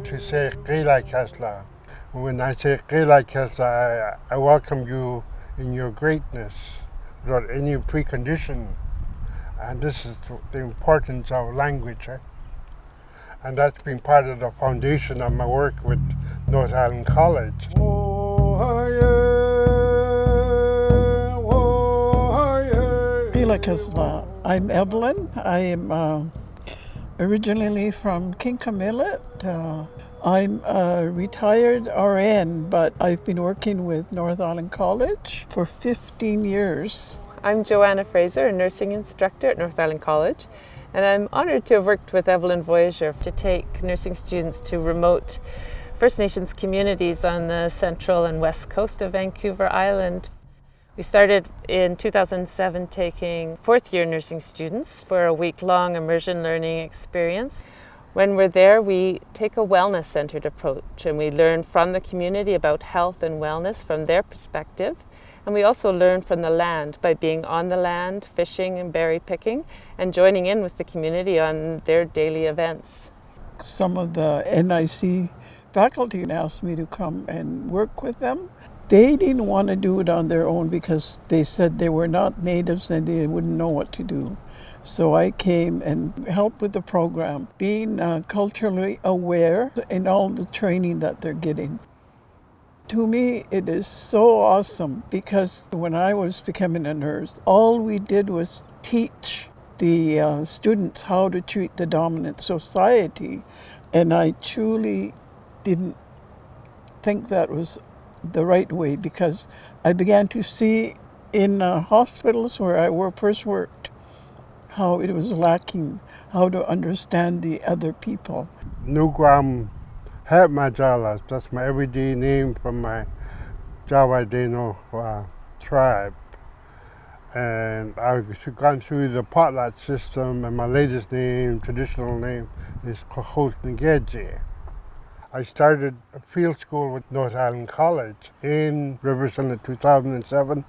to say Qila Kasla. When I say Qila Kasla, I welcome you in your greatness without any precondition. And this is the importance of language. And that's been part of the foundation of my work with North Island College. I'm Evelyn. I am originally from Kinkamilet. I'm a retired RN, but I've been working with North Island College for 15 years. I'm Joanna Fraser, a nursing instructor at North Island College, and I'm honoured to have worked with Evelyn Vogageur to take nursing students to remote First Nations communities on the central and west coast of Vancouver Island. We started in 2007 taking fourth-year nursing students for a week-long immersion learning experience. When we're there, we take a wellness-centered approach and we learn from the community about health and wellness from their perspective. And we also learn from the land by being on the land, fishing and berry picking, and joining in with the community on their daily events. Some of the NIC faculty asked me to come and work with them. They didn't want to do it on their own because they said they were not natives and they wouldn't know what to do. So I came and helped with the program, being culturally aware in all the training that they're getting. To me, it is so awesome because when I was becoming a nurse, all we did was teach the students how to treat the dominant society. And I truly didn't think that was the right way because I began to see in hospitals where I first worked how it was lacking, how to understand the other people. Nuguam Het Majalas, that's my everyday name from my Jawa-Deno tribe. And I've gone through the potlatch system, and my latest name, traditional name, is Kohot Ngeje. I started a field school with North Island College in Riverson in 2007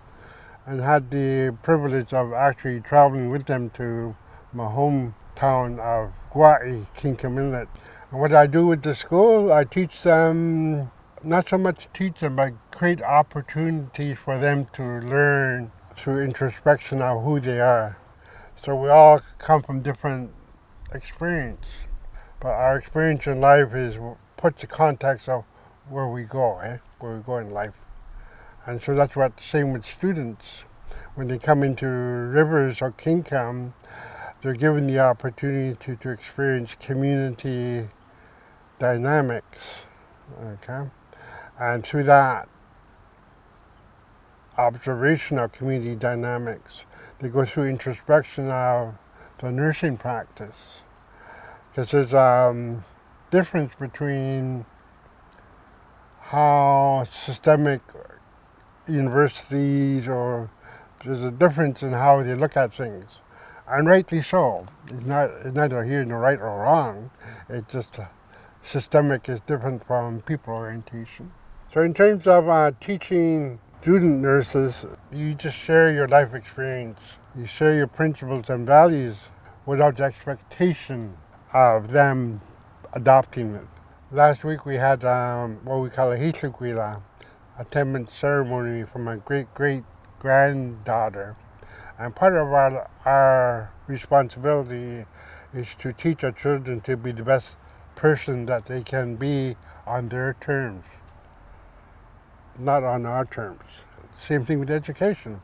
and had the privilege of actually traveling with them to my hometown of Guai, Kinkamilet. And what I do with the school, I teach them, not so much teach them, but create opportunities for them to learn through introspection of who they are. So we all come from different experience, but our experience in life puts the context of where we go in life. And so that's what the same with students. When they come into Rivers or Kinkam, they're given the opportunity to experience community dynamics, okay? And through that observation of community dynamics, they go through introspection of the nursing practice. Because there's a difference between how systemic universities, or there's a difference in how they look at things. And rightly so. It's neither here nor right or wrong. It's just systemic is different from people orientation. So in terms of teaching student nurses, you just share your life experience. You share your principles and values without the expectation of them adopting it. Last week we had what we call a Hisukwila, a 10-minute ceremony for my great-great-granddaughter. And part of our responsibility is to teach our children to be the best person that they can be on their terms, not on our terms. Same thing with education.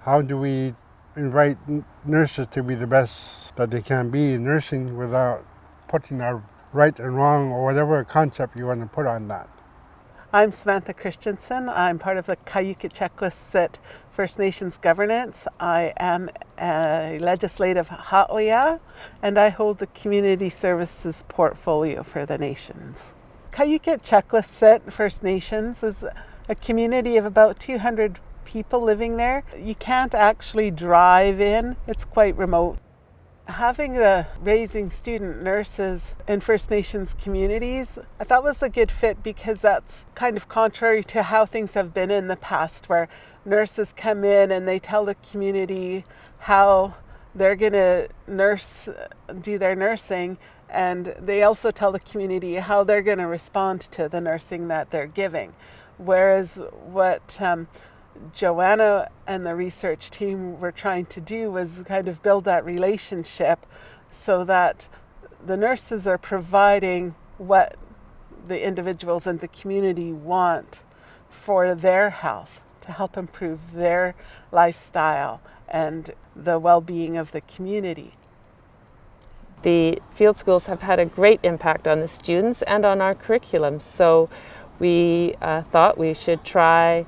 How do we invite nurses to be the best that they can be in nursing without putting our right and wrong or whatever concept you want to put on that? I'm Samantha Christiansen. I'm part of the Cayuga Checklists at First Nations Governance. I am a legislative ha'oya, and I hold the Community Services portfolio for the nations. Cayuga Checklists at First Nations is a community of about 200 people living there. You can't actually drive in, it's quite remote. Having the raising student nurses in First Nations communities, I thought was a good fit because that's kind of contrary to how things have been in the past, where nurses come in and they tell the community how they're going to do their nursing, and they also tell the community how they're going to respond to the nursing that they're giving. Whereas what Joanna and the research team were trying to do was kind of build that relationship so that the nurses are providing what the individuals in the community want for their health, to help improve their lifestyle and the well-being of the community. The field schools have had a great impact on the students and on our curriculum, so we thought we should try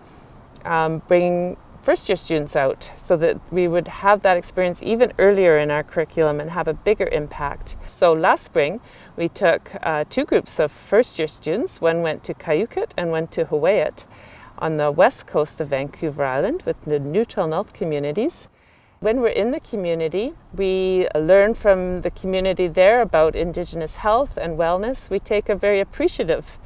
bringing first-year students out so that we would have that experience even earlier in our curriculum and have a bigger impact. So last spring we took 2 groups of first-year students. One went to Cayucot and one to Hawaiiat on the west coast of Vancouver Island with the neutral North communities. When we're in the community, we learn from the community there about Indigenous health and wellness. We take a very appreciative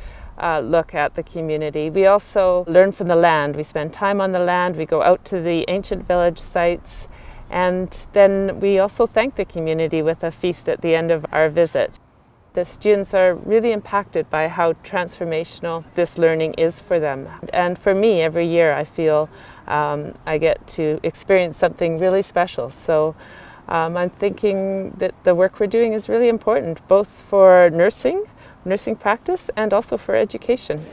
look at the community. We also learn from the land. We spend time on the land. We go out to the ancient village sites, and then we also thank the community with a feast at the end of our visit. The students are really impacted by how transformational this learning is for them. And for me, every year I feel I get to experience something really special. So I'm thinking that the work we're doing is really important, both for nursing practice, and also for education.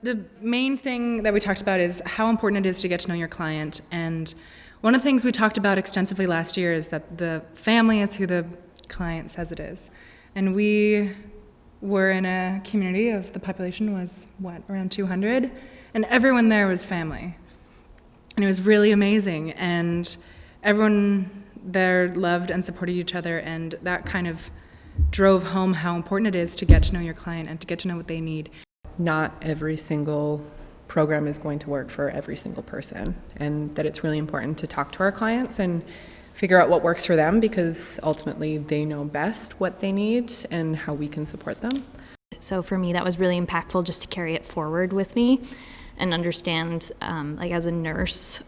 The main thing that we talked about is how important it is to get to know your client. And one of the things we talked about extensively last year is that the family is who the client says it is. And we were in a community of, the population was, around 200? And everyone there was family. And it was really amazing. And everyone there loved and supported each other, and that kind of drove home how important it is to get to know your client and to get to know what they need. Not every single program is going to work for every single person, and that it's really important to talk to our clients and figure out what works for them, because ultimately they know best what they need and how we can support them. So for me, that was really impactful, just to carry it forward with me and understand, like as a nurse,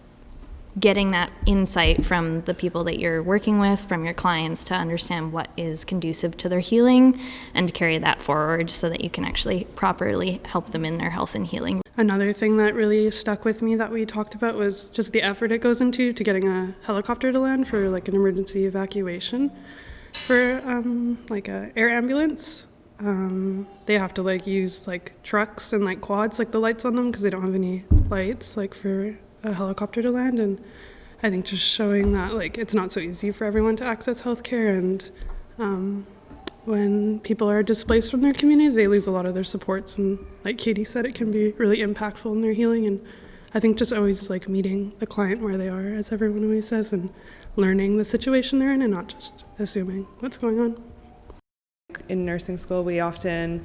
getting that insight from the people that you're working with, from your clients, to understand what is conducive to their healing and to carry that forward so that you can actually properly help them in their health and healing. Another thing that really stuck with me that we talked about was just the effort it goes into to getting a helicopter to land for like an emergency evacuation for like a air ambulance. They have to like use like trucks and like quads, like the lights on them, because they don't have any lights like for a helicopter to land. And I think just showing that like it's not so easy for everyone to access healthcare, and when people are displaced from their community, they lose a lot of their supports, and like Katie said, it can be really impactful in their healing. And I think just always like meeting the client where they are, as everyone always says, and learning the situation they're in and not just assuming what's going on. In nursing school, we often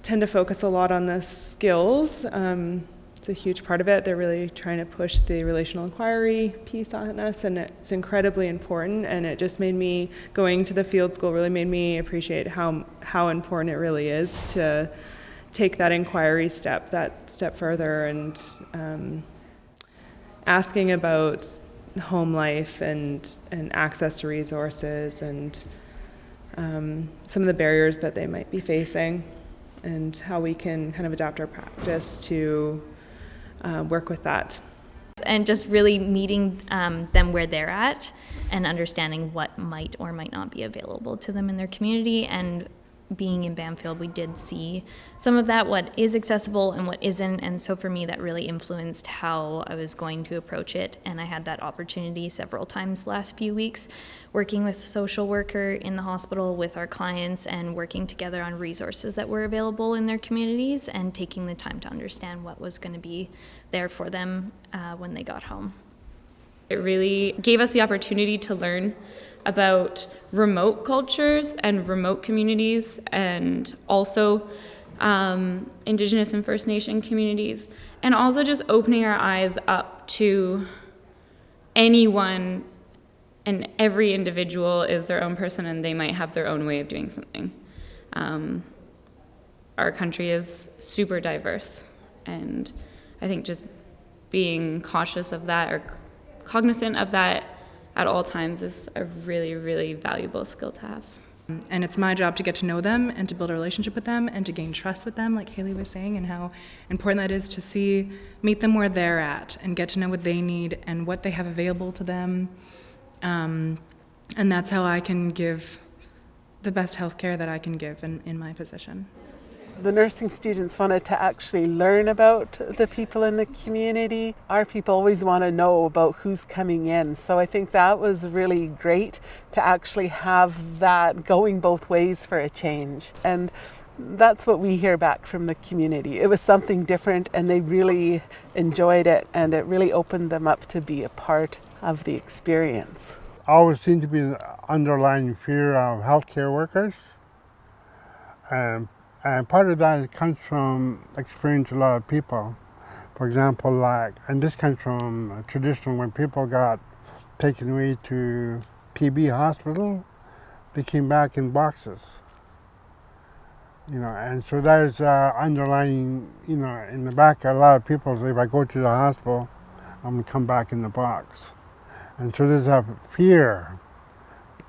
tend to focus a lot on the skills. It's a huge part of it. They're really trying to push the relational inquiry piece on us, and it's incredibly important. And it just made me, going to the field school really made me appreciate how important it really is to take that inquiry step, that step further, and asking about home life and access to resources, and some of the barriers that they might be facing, and how we can kind of adapt our practice to work with that. And just really meeting them where they're at and understanding what might or might not be available to them in their community. And being in Bamfield, we did see some of that, what is accessible and what isn't. And so for me, that really influenced how I was going to approach it. And I had that opportunity several times the last few weeks, working with a social worker in the hospital with our clients and working together on resources that were available in their communities and taking the time to understand what was going to be there for them when they got home. It really gave us the opportunity to learn about remote cultures and remote communities, and also Indigenous and First Nation communities, and also just opening our eyes up to anyone, and every individual is their own person and they might have their own way of doing something. Our country is super diverse, and I think just being cautious of that, or cognizant of that, at all times is a really, really valuable skill to have. And it's my job to get to know them and to build a relationship with them and to gain trust with them, like Haley was saying, and how important that is to meet them where they're at and get to know what they need and what they have available to them. And that's how I can give the best healthcare that I can give in my position. The nursing students wanted to actually learn about the people in the community. Our people always want to know about who's coming in. So I think that was really great to actually have that going both ways for a change. And that's what we hear back from the community. It was something different and they really enjoyed it, and it really opened them up to be a part of the experience. Always seemed to be an underlying fear of healthcare workers. And part of that comes from experience a lot of people. For example, and this comes from traditional, when people got taken away to TB hospital, they came back in boxes. And so there's underlying, in the back, a lot of people say, if I go to the hospital, I'm going to come back in the box. And so there's a fear.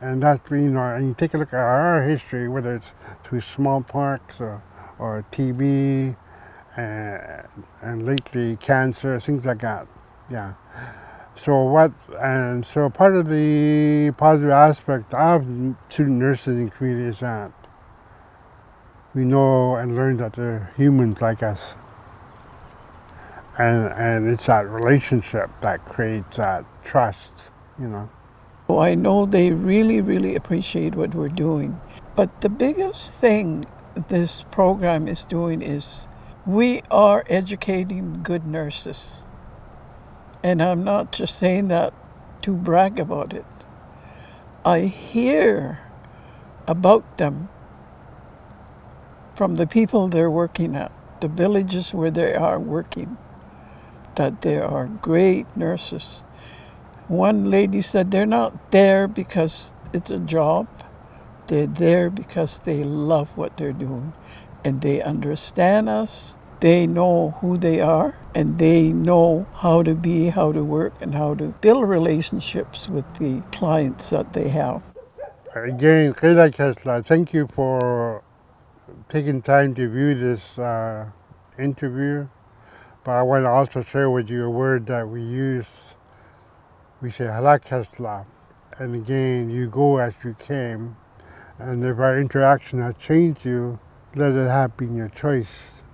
And that's, and you take a look at our history, whether it's through smallpox or TB, and lately cancer, things like that. Yeah. So part of the positive aspect of student nurses in community is that we know and learn that they're humans like us. And it's that relationship that creates that trust, So I know they really, really appreciate what we're doing. But the biggest thing this program is doing is we are educating good nurses. And I'm not just saying that to brag about it. I hear about them from the people they're working at, the villages where they are working, that there are great nurses. One lady said they're not there because it's a job. They're there because they love what they're doing, and they understand us. They know who they are, and they know how to be, how to work, and how to build relationships with the clients that they have. Again, thank you for taking time to view this interview. But I want to also share with you a word that we use. We say halakasla, and again, you go as you came, and if our interaction has changed you, let it have been your choice,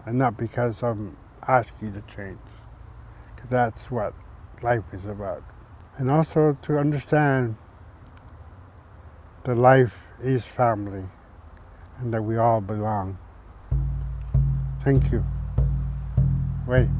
and not because I'm asking you to change, because that's what life is about. And also to understand that life is family, and that we all belong. Thank you. Wait.